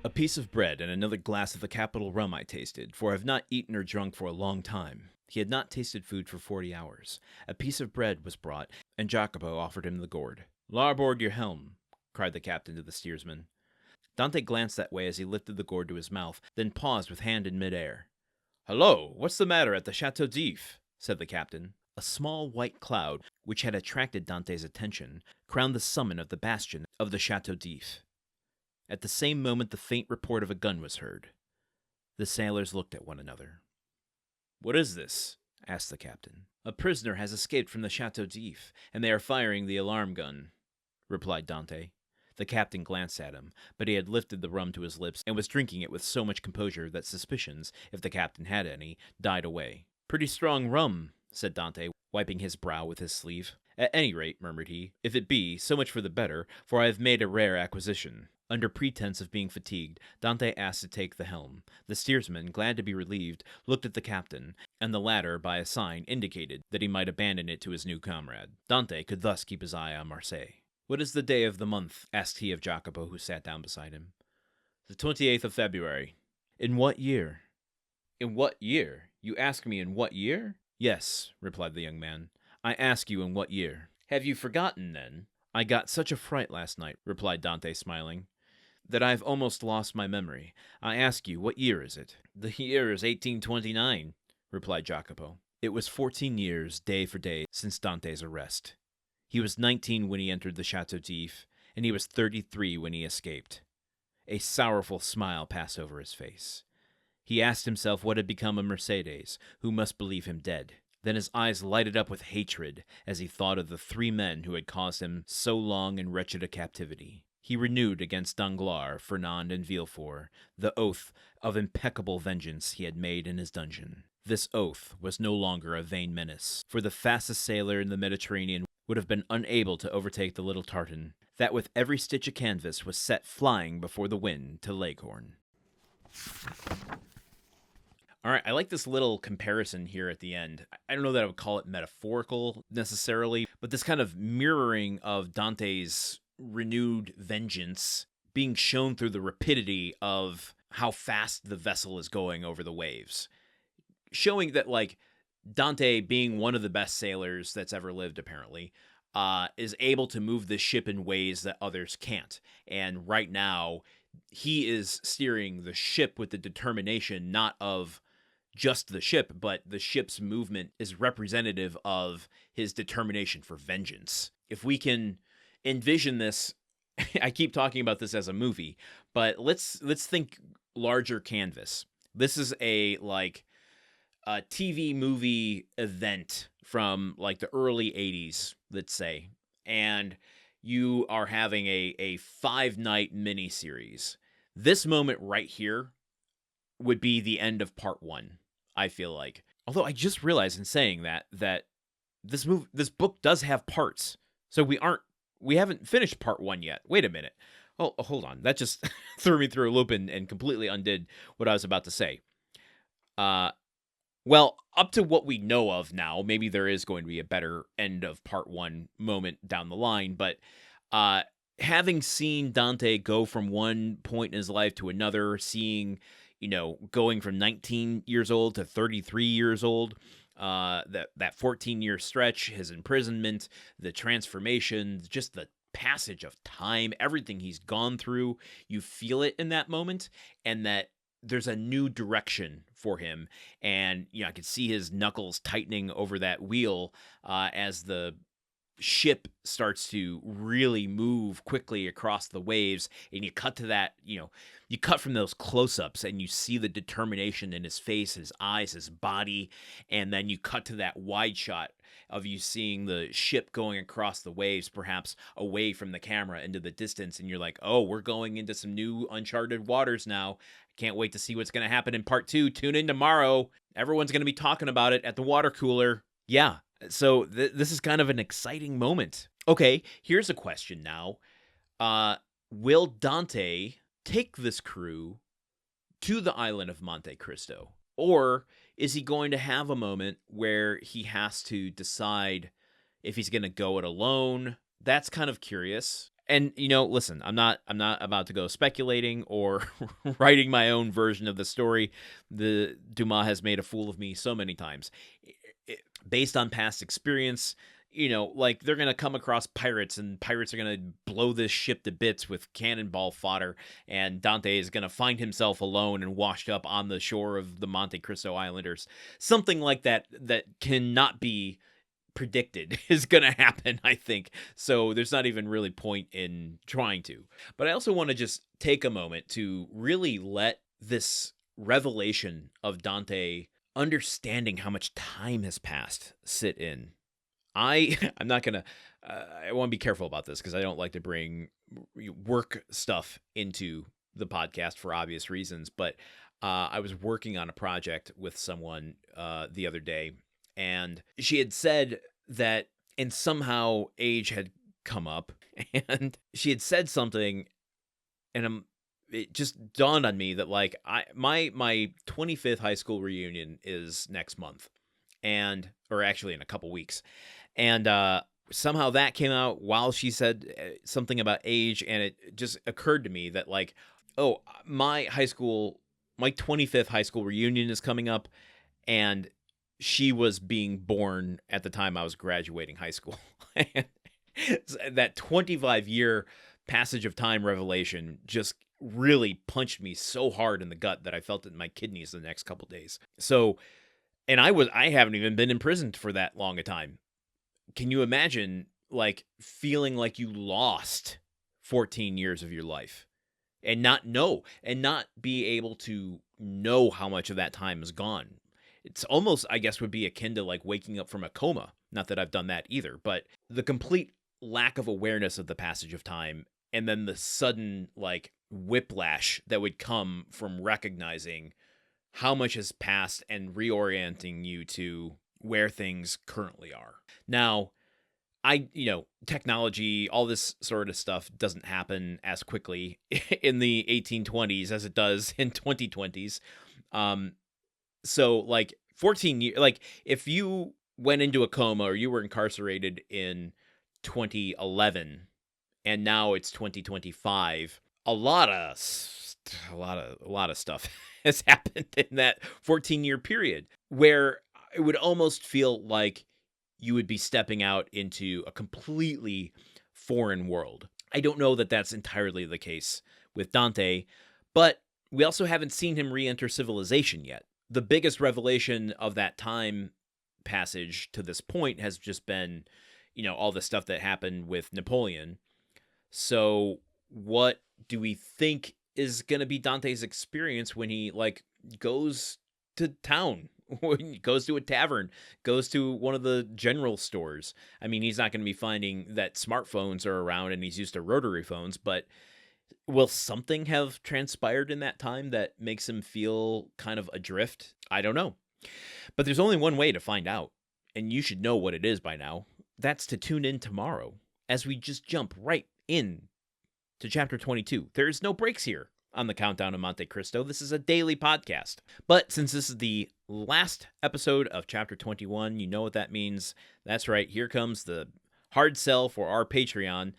A piece of bread and another glass of the capital rum I tasted, for I have not eaten or drunk for a long time. He had not tasted food for 40 hours. A piece of bread was brought, and Jacopo offered him the gourd. "Larboard your helm," cried the captain to the steersman. Dante glanced that way as he lifted the gourd to his mouth, then paused with hand in mid-air. "Hullo, what's the matter at the Château d'If?" said the captain. A small white cloud, which had attracted Dante's attention, crowned the summit of the bastion of the Château d'If. At the same moment the faint report of a gun was heard. The sailors looked at one another. "What is this?" asked the captain. "A prisoner has escaped from the Château d'If, and they are firing the alarm gun," replied Dante. The captain glanced at him, but he had lifted the rum to his lips and was drinking it with so much composure that suspicions, if the captain had any, died away. "Pretty strong rum," said Dante, wiping his brow with his sleeve. "At any rate," murmured he, "if it be, so much for the better, for I have made a rare acquisition." Under pretense of being fatigued, Dante asked to take the helm. The steersman, glad to be relieved, looked at the captain, and the latter, by a sign, indicated that he might abandon it to his new comrade. Dante could thus keep his eye on Marseille. "What is the day of the month?" asked he of Jacopo, who sat down beside him. "The 28th of February." "In what year?" "In what year? You ask me in what year?" "Yes," replied the young man. "I ask you in what year." "Have you forgotten, then?" "I got such a fright last night," replied Dante, smiling, "that I have almost lost my memory. I ask you, what year is it?" "The year is 1829, replied Jacopo. It was 14 years, day for day, since Dante's arrest. He was 19 when he entered the Château d'If, and he was 33 when he escaped. A sorrowful smile passed over his face. He asked himself what had become of Mercedes, who must believe him dead. Then his eyes lighted up with hatred as he thought of the 3 men who had caused him so long and wretched a captivity. He renewed against Danglars, Fernand, and Villefort the oath of impeccable vengeance he had made in his dungeon. This oath was no longer a vain menace, for the fastest sailor in the Mediterranean would have been unable to overtake the little tartan, that with every stitch of canvas was set flying before the wind to Leghorn. All right, I like this little comparison here at the end. I don't know that I would call it metaphorical necessarily, but this kind of mirroring of Dante's renewed vengeance being shown through the rapidity of how fast the vessel is going over the waves. Showing that, like, Dante, being one of the best sailors that's ever lived, apparently, is able to move the ship in ways that others can't. And right now, he is steering the ship with the determination not of just the ship, but the ship's movement is representative of his determination for vengeance. If we can envision this, I keep talking about this as a movie, but let's think larger canvas. This is a TV movie event from like the early 80s, let's say, and you are having a 5-night miniseries. This moment right here would be the end of part 1, I feel like. Although I just realized in saying that this book does have parts. So we haven't finished part 1 yet. Wait a minute. Oh, hold on. That just threw me through a loop and completely undid what I was about to say. Well, up to what we know of now, maybe there is going to be a better end of part 1 moment down the line, but having seen Dante go from one point in his life to another, seeing, going from 19 years old to 33 years old, that 14-year stretch, his imprisonment, the transformation, just the passage of time, everything he's gone through, you feel it in that moment, and that there's a new direction for him. And, I could see his knuckles tightening over that wheel as the ship starts to really move quickly across the waves. And you cut to that, you cut from those close-ups and you see the determination in his face, his eyes, his body. And then you cut to that wide shot of you seeing the ship going across the waves, perhaps away from the camera into the distance. And you're like, oh, we're going into some new uncharted waters now. Can't wait to see what's going to happen in part 2. Tune in tomorrow. Everyone's going to be talking about it at the water cooler. Yeah, so this is kind of an exciting moment. Okay, here's a question now. Will Dante take this crew to the island of Monte Cristo? Or is he going to have a moment where he has to decide if he's going to go it alone? That's kind of curious. And listen, I'm not about to go speculating or writing my own version of the story. The Dumas has made a fool of me so many times. Based on past experience, like they're going to come across pirates and pirates are going to blow this ship to bits with cannonball fodder. And Dante is going to find himself alone and washed up on the shore of the Monte Cristo Islanders. Something like that cannot be predicted is going to happen, I think. So there's not even really point in trying to. But I also want to just take a moment to really let this revelation of Dante understanding how much time has passed sit in. I'm not going to, I want to be careful about this because I don't like to bring work stuff into the podcast for obvious reasons. But I was working on a project with someone the other day, and she had said that, and somehow age had come up, and she had said something, and it just dawned on me that like my 25th high school reunion is next month, or actually in a couple weeks, and somehow that came out while she said something about age, and it just occurred to me that like, oh, my 25th high school reunion is coming up, and she was being born at the time I was graduating high school. And that 25-year passage of time revelation just really punched me so hard in the gut that I felt it in my kidneys the next couple days. So, and I haven't even been imprisoned for that long a time. Can you imagine like feeling like you lost 14 years of your life and not be able to know how much of that time is gone? It's almost, I guess, would be akin to like waking up from a coma. Not that I've done that either, but the complete lack of awareness of the passage of time, and then the sudden like whiplash that would come from recognizing how much has passed and reorienting you to where things currently are. Now, technology, all this sort of stuff doesn't happen as quickly in the 1820s as it does in 2020s. So like 14 years, like if you went into a coma or you were incarcerated in 2011 and now it's 2025, a lot of stuff has happened in that 14-year period where it would almost feel like you would be stepping out into a completely foreign world. I don't know that that's entirely the case with Dante, but we also haven't seen him re-enter civilization yet. The biggest revelation of that time passage to this point has just been, all the stuff that happened with Napoleon. So what do we think is going to be Dante's experience when he like goes to town, when he goes to a tavern, goes to one of the general stores? I mean, he's not going to be finding that smartphones are around and he's used to rotary phones, but will something have transpired in that time that makes him feel kind of adrift? I don't know. But there's only one way to find out, and you should know what it is by now. That's to tune in tomorrow as we just jump right in to chapter 22. There's no breaks here on the Countdown of Monte Cristo. This is a daily podcast. But since this is the last episode of chapter 21, you know what that means. That's right. Here comes the hard sell for our Patreon.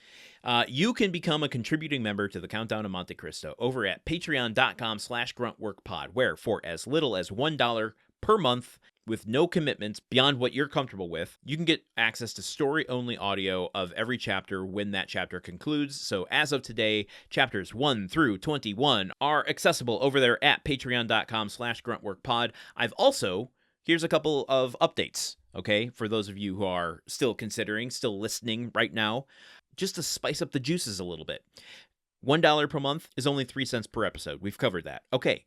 You can become a contributing member to the Countdown of Monte Cristo over at patreon.com/gruntworkpod, where for as little as $1 per month, with no commitments beyond what you're comfortable with, you can get access to story-only audio of every chapter when that chapter concludes. So as of today, chapters 1 through 21 are accessible over there at patreon.com/gruntworkpod. I've also, here's a couple of updates, okay, for those of you who are still listening right now, just to spice up the juices a little bit. $1 per month is only 3 cents per episode. We've covered that. Okay.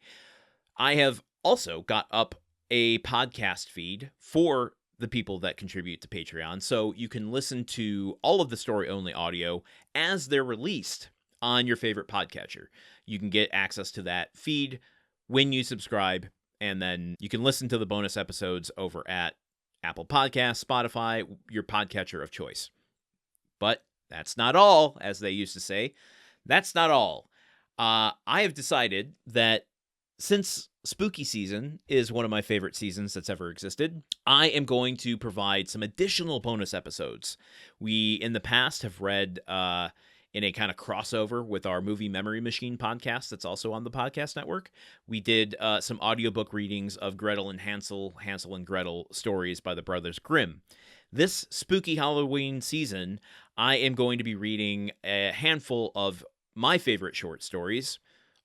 I have also got up a podcast feed for the people that contribute to Patreon, so you can listen to all of the story-only audio as they're released on your favorite podcatcher. You can get access to that feed when you subscribe, and then you can listen to the bonus episodes over at Apple Podcasts, Spotify, your podcatcher of choice. But that's not all, as they used to say. That's not all. I have decided that since spooky season is one of my favorite seasons that's ever existed, I am going to provide some additional bonus episodes. We, in the past, have read in a kind of crossover with our Movie Memory Machine podcast that's also on the podcast network. We did some audiobook readings of Gretel and Hansel and Gretel stories by the Brothers Grimm. This spooky Halloween season, I am going to be reading a handful of my favorite short stories,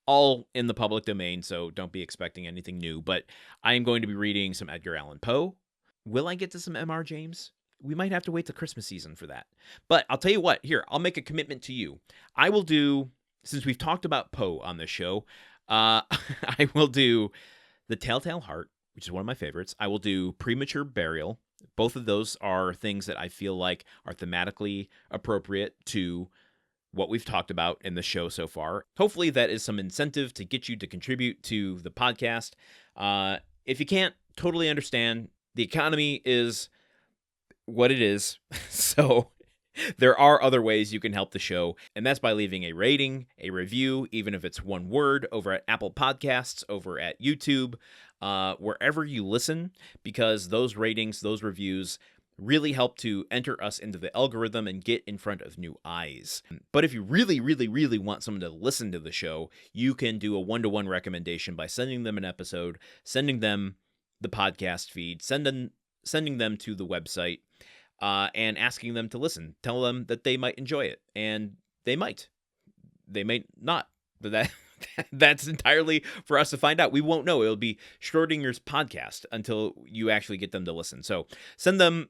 all in the public domain, so don't be expecting anything new, but I am going to be reading some Edgar Allan Poe. Will I get to some M.R. James? We might have to wait till Christmas season for that. But I'll tell you what, here, I'll make a commitment to you. I will do, since we've talked about Poe on this show, I will do The Telltale Heart, which is one of my favorites. I will do Premature Burial. Both of those are things that I feel like are thematically appropriate to what we've talked about in the show so far. Hopefully that is some incentive to get you to contribute to the podcast. If you can't, totally understand. The economy is what it is. So there are other ways you can help the show, and that's by leaving a rating, a review, even if it's one word, over at Apple Podcasts, over at YouTube, wherever you listen, because those ratings, those reviews really help to enter us into the algorithm and get in front of new eyes. But if you really, really, really want someone to listen to the show, you can do a one-to-one recommendation by sending them an episode, sending them the podcast feed, sending them to the website, and asking them to listen. Tell them that they might enjoy it, and they might. They may not, but that's entirely for us to find out. We won't know. It'll be Schrodinger's podcast until you actually get them to listen. So send them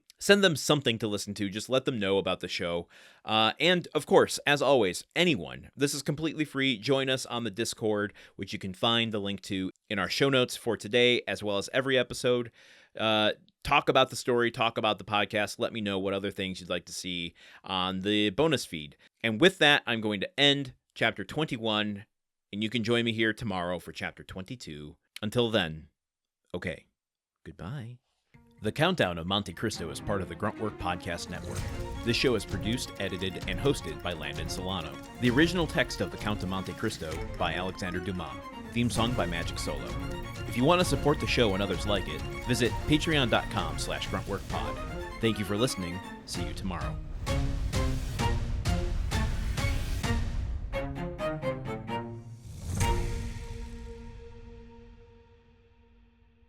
something to listen to. Just let them know about the show. And of course, as always, anyone, this is completely free. Join us on the Discord, which you can find the link to in our show notes for today, as well as every episode. Talk about the story, talk about the podcast. Let me know what other things you'd like to see on the bonus feed. And with that, I'm going to end chapter 21, and you can join me here tomorrow for chapter 22. Until then, okay, goodbye. The Countdown of Monte Cristo is part of the Gruntwork Podcast Network. This show is produced, edited, and hosted by Landon Solano. The original text of The Count of Monte Cristo by Alexandre Dumas. Theme song by Magic Solo. If you want to support the show and others like it, visit patreon.com/gruntworkpod. Thank you for listening. See you tomorrow.